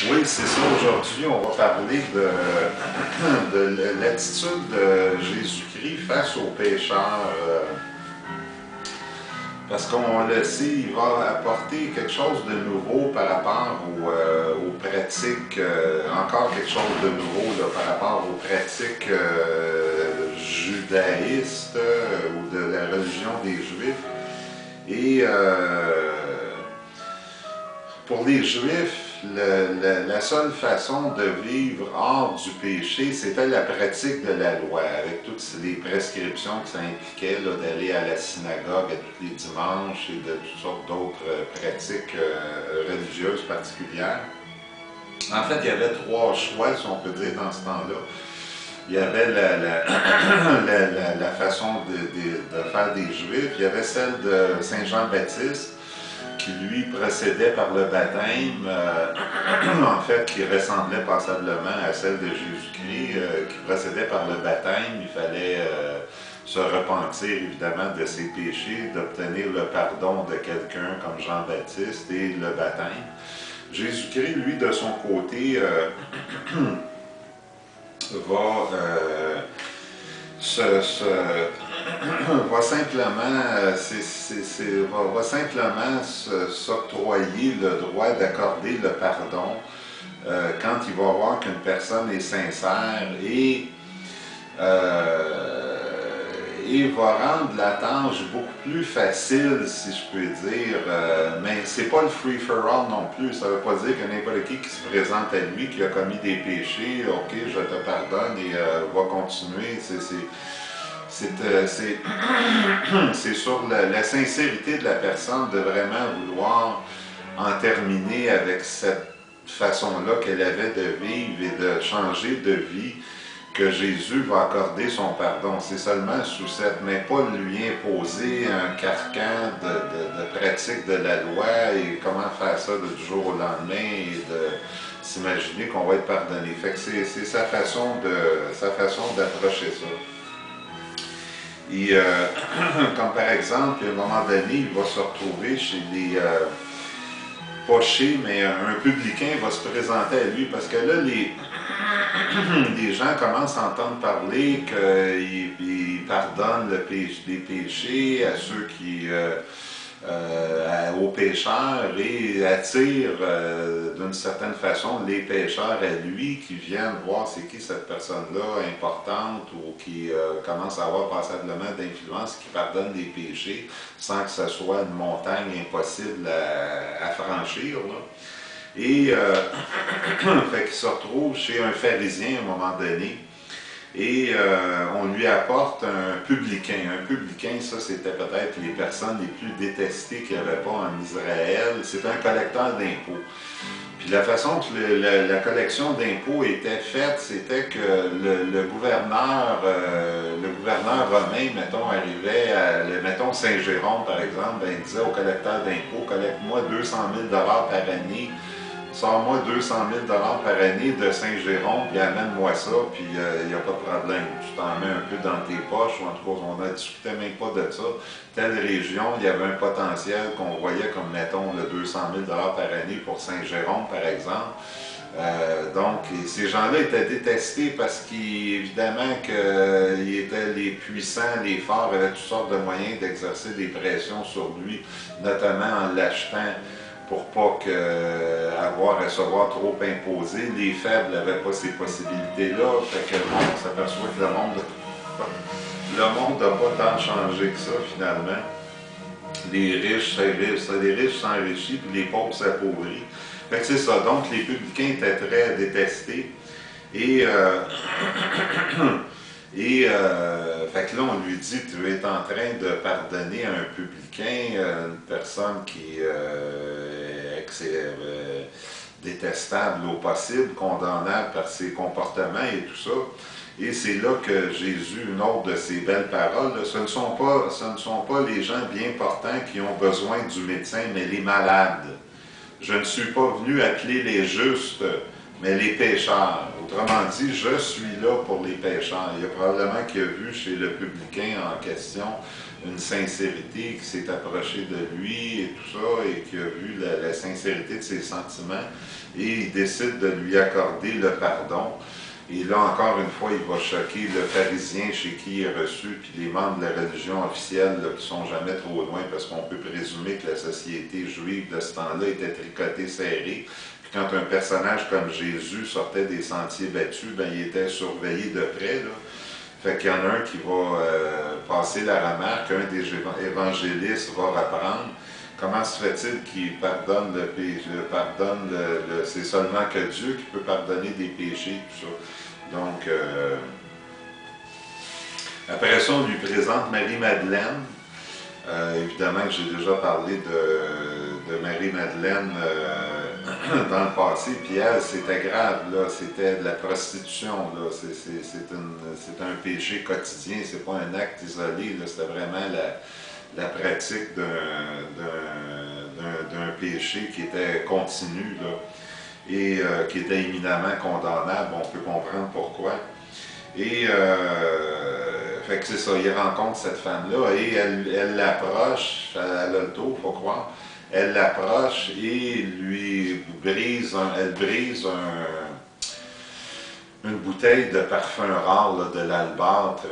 Oui, c'est ça. Aujourd'hui, on va parler de l'attitude de Jésus-Christ face aux pécheurs. Parce qu'on le sait, il va apporter quelque chose de nouveau par rapport aux pratiques, encore quelque chose de nouveau là, par rapport aux pratiques judaïstes ou de la religion des Juifs. Et pour les Juifs, la seule façon de vivre hors du péché, c'était la pratique de la loi, avec toutes les prescriptions que ça impliquait d'aller à la synagogue à tous les dimanches et de toutes sortes d'autres pratiques religieuses particulières. En fait, il y avait trois choix, si on peut dire, dans ce temps-là. Il y avait la façon de faire des Juifs, il y avait celle de Saint Jean-Baptiste, qui lui procédait par le baptême, en fait, qui ressemblait passablement à celle de Jésus-Christ, qui procédait par le baptême. Il fallait se repentir évidemment de ses péchés, d'obtenir le pardon de quelqu'un comme Jean-Baptiste et le baptême. Jésus-Christ, lui, de son côté, va simplement s'octroyer le droit d'accorder le pardon quand il va voir qu'une personne est sincère et va rendre la tâche beaucoup plus facile, si je peux dire, mais c'est pas le free-for-all non plus. Ça veut pas dire que n'importe qui se présente à lui, qui a commis des péchés, ok, je te pardonne et va continuer. C'est sur la sincérité de la personne de vraiment vouloir en terminer avec cette façon-là qu'elle avait de vivre et de changer de vie que Jésus va accorder son pardon. C'est seulement sous cette, mais pas lui imposer un carcan de pratique de la loi et comment faire ça du jour au lendemain et de s'imaginer qu'on va être pardonné. Fait que c'est sa façon d'approcher ça. Et comme par exemple, à un moment donné, il va se retrouver chez pas chez, mais un publicain va se présenter à lui, parce que là, les gens commencent à entendre parler qu'il pardonne les péchés à ceux aux pécheurs et attire d'une certaine façon les pécheurs à lui qui viennent voir c'est qui cette personne-là importante ou qui commence à avoir passablement d'influence, qui pardonne des péchés sans que ce soit une montagne impossible à franchir. Là. Et fait qu'il se retrouve chez un pharisien à un moment donné. Et on lui apporte un publicain. Un publicain, ça, c'était peut-être les personnes les plus détestées qu'il n'y avait pas en Israël. C'était un collecteur d'impôts. Puis la façon que la collection d'impôts était faite, c'était que le gouverneur romain, mettons, arrivait à, mettons, Saint-Jérôme, par exemple, ben, il disait au collecteur d'impôts, collecte-moi 200 000 par année. Sors-moi 200 000 par année de Saint-Jérôme, puis amène-moi ça, puis il n'y a pas de problème. Tu t'en mets un peu dans tes poches, ou en tout cas, on ne discutait même pas de ça. Telle région, il y avait un potentiel qu'on voyait comme, mettons, le 200 000 par année pour Saint-Jérôme, par exemple. Donc, ces gens-là étaient détestés parce qu'évidemment qu'ils étaient les puissants, les forts, avaient toutes sortes de moyens d'exercer des pressions sur lui, notamment en l'achetant pour pas avoir à recevoir trop imposé. Les faibles n'avaient pas ces possibilités-là. Fait que on s'aperçoit que le monde n'a pas tant changé que ça, finalement. Les riches s'enrichissent, puis les pauvres s'appauvris. Fait que c'est ça. Donc, les publicains étaient très détestés. Et fait que là, on lui dit, tu es en train de pardonner à un publicain, une personne qui est détestable au possible, condamnable par ses comportements et tout ça. Et c'est là que Jésus, une autre de ses belles paroles, là, ce ne sont pas les gens bien portants qui ont besoin du médecin, mais les malades. Je ne suis pas venu appeler les justes, mais les pécheurs. Autrement dit, je suis là pour les pécheurs. Il y a probablement qui a vu chez le publicain en question une sincérité, qui s'est approché de lui et tout ça, et qui a vu la sincérité de ses sentiments, et il décide de lui accorder le pardon. Et là, encore une fois, il va choquer le pharisien chez qui il est reçu, puis les membres de la religion officielle là, qui ne sont jamais trop loin, parce qu'on peut présumer que la société juive de ce temps-là était tricotée, serrée. Puis quand un personnage comme Jésus sortait des sentiers battus, ben, il était surveillé de près, là. Fait qu'il y en a un qui va passer la remarque, un des évangélistes va reprendre. Comment se fait-il qu'il pardonne le péché, c'est seulement que Dieu qui peut pardonner des péchés, tout ça. Donc, après ça, on lui présente Marie-Madeleine. Évidemment que j'ai déjà parlé de Marie-Madeleine dans le passé, puis elle, c'était grave, là, c'était de la prostitution, là, c'est un péché quotidien, c'est pas un acte isolé, là, c'était vraiment la pratique d'un péché qui était continu, là, et qui était éminemment condamnable, on peut comprendre pourquoi. Et fait que c'est ça, il rencontre cette femme-là et elle l'approche, elle a le tour, il faut croire, elle l'approche et lui brise, une bouteille de parfum rare, là, de l'albâtre,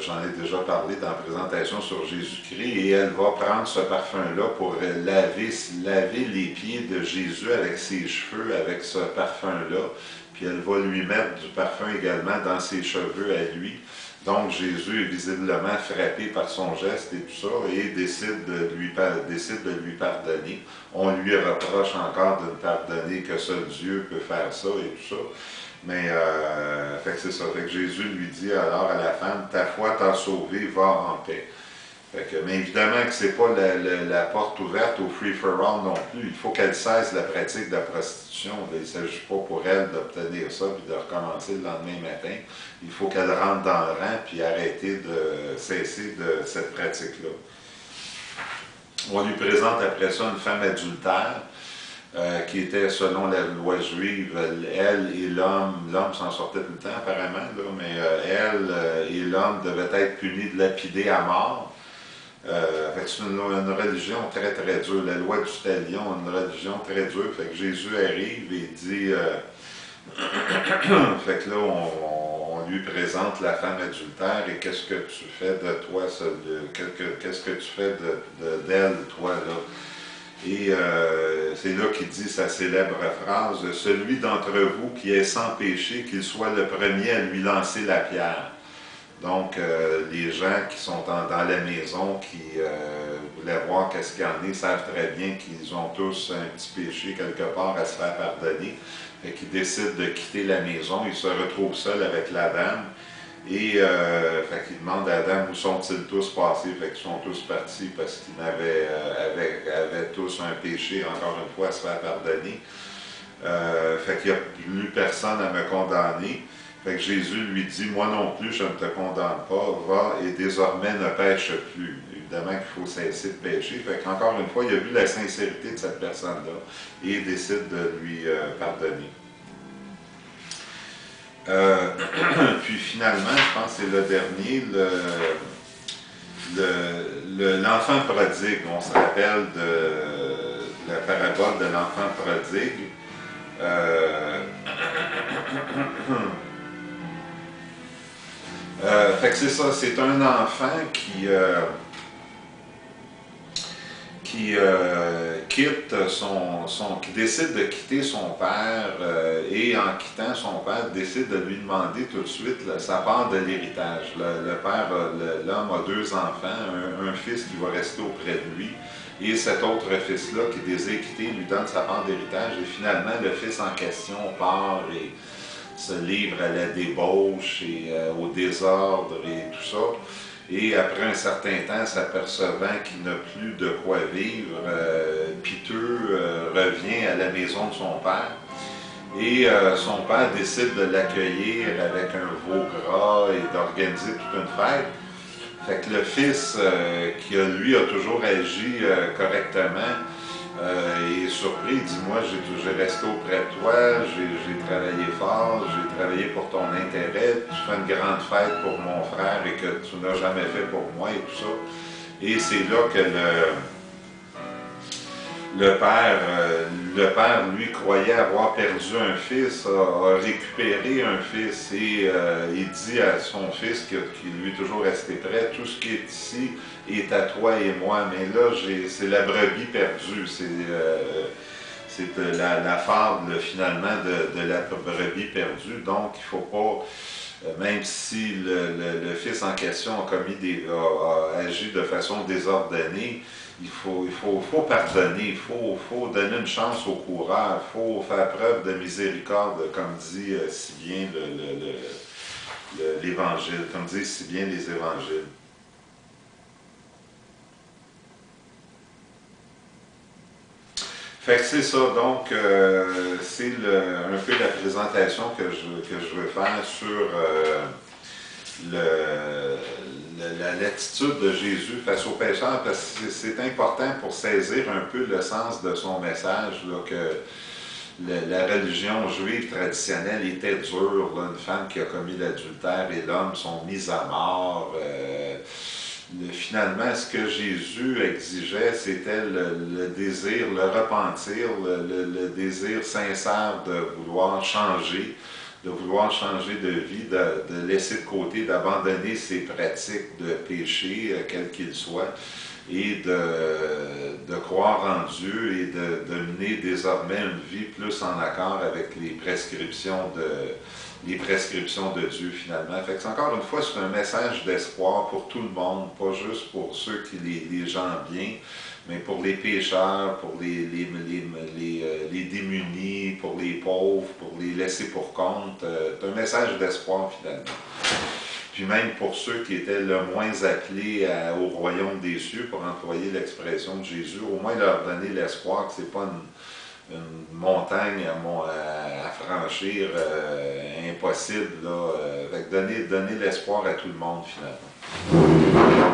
j'en ai déjà parlé dans la présentation sur Jésus-Christ, et elle va prendre ce parfum-là pour laver les pieds de Jésus avec ses cheveux, avec ce parfum-là, puis elle va lui mettre du parfum également dans ses cheveux à lui. Donc Jésus est visiblement frappé par son geste et tout ça, et décide de lui pardonner. On lui reproche encore de ne pardonner que seul Dieu peut faire ça et tout ça. Mais, fait que c'est ça. Fait que Jésus lui dit alors à la femme, ta foi t'a sauvé, va en paix. Fait que, mais évidemment que c'est pas la porte ouverte au free-for-all non plus. Il faut qu'elle cesse la pratique de la prostitution. Il ne s'agit pas pour elle d'obtenir ça puis de recommencer le lendemain matin. Il faut qu'elle rentre dans le rang puis arrêter de cesser de cette pratique-là. On lui présente après ça une femme adultère. Qui était, selon la loi juive, elle et l'homme s'en sortait tout le temps apparemment, là, mais elle et l'homme devaient être punis de lapider à mort. C'est une religion très très dure, la loi du talion, une religion très dure. Fait que Jésus arrive et dit, fait que là on lui présente la femme adultère et qu'est-ce que tu fais de toi, qu'est-ce que tu fais d'elle, toi là. Et c'est là qu'il dit sa célèbre phrase, « Celui d'entre vous qui est sans péché, qu'il soit le premier à lui lancer la pierre. » Donc, les gens qui sont dans la maison, qui voulaient voir qu'est-ce qu'il y en est, savent très bien qu'ils ont tous un petit péché quelque part à se faire pardonner. Fait qu'ils décident de quitter la maison, ils se retrouvent seuls avec la dame. Et fait qu'il demande à Adam où sont-ils tous passés, fait qu'ils sont tous partis parce qu'ils avaient tous un péché, encore une fois, à se faire pardonner. Fait qu'il n'y a plus personne à me condamner. Fait que Jésus lui dit, moi non plus, je ne te condamne pas, va et désormais ne pêche plus. Évidemment qu'il faut cesser de pécher. Fait qu'encore une fois, il a vu la sincérité de cette personne-là et il décide de lui pardonner. Puis finalement, je pense que c'est le dernier, l'enfant prodigue. On se rappelle de la parabole de l'enfant prodigue. Fait que c'est ça, c'est un enfant qui qui décide de quitter son père et en quittant son père, décide de lui demander tout de suite sa part de l'héritage. Le père, l'homme a deux enfants, un fils qui va rester auprès de lui et cet autre fils-là qui désire quitter lui donne sa part d'héritage et finalement le fils en question part et se livre à la débauche et au désordre et tout ça. Et après un certain temps, s'apercevant qu'il n'a plus de quoi vivre, piteux revient à la maison de son père. Et son père décide de l'accueillir avec un veau gras et d'organiser toute une fête. Fait que le fils, qui lui a toujours agi correctement, Il est surpris, il dit, moi j'ai resté auprès de toi, j'ai travaillé fort, j'ai travaillé pour ton intérêt, tu fais une grande fête pour mon frère et que tu n'as jamais fait pour moi et tout ça. Et c'est là que le père, lui, croyait avoir perdu un fils, a récupéré un fils et il dit à son fils qui lui est toujours resté près, tout ce qui est ici est à toi et moi, mais là, c'est la brebis perdue, c'est la fable finalement de la brebis perdue, donc il ne faut pas, même si le fils en question a agi de façon désordonnée, il faut pardonner, il faut donner une chance au coureur, il faut faire preuve de miséricorde, comme dit si bien l'Évangile, comme disent si bien les Évangiles. Fait que c'est ça, donc c'est un peu la présentation que je veux faire sur l'attitude de Jésus face aux pécheurs, parce que c'est important pour saisir un peu le sens de son message, là, que la religion juive traditionnelle était dure, là, une femme qui a commis l'adultère et l'homme sont mis à mort. Finalement, ce que Jésus exigeait, c'était le désir, le repentir, le désir sincère de vouloir changer de vie, de laisser de côté, d'abandonner ses pratiques de péché, quels qu'ils soient, et de croire en Dieu et de mener désormais une vie plus en accord avec les prescriptions de Dieu finalement. Fait que encore une fois, c'est un message d'espoir pour tout le monde, pas juste pour ceux qui les gens bien, mais pour les pécheurs, pour les démunis, pour les pauvres, pour les laissés pour compte. C'est un message d'espoir finalement. Puis même pour ceux qui étaient le moins appelés au royaume des cieux, pour employer l'expression de Jésus, au moins leur donner l'espoir que c'est pas une montagne à franchir impossible. Là, donner l'espoir à tout le monde finalement.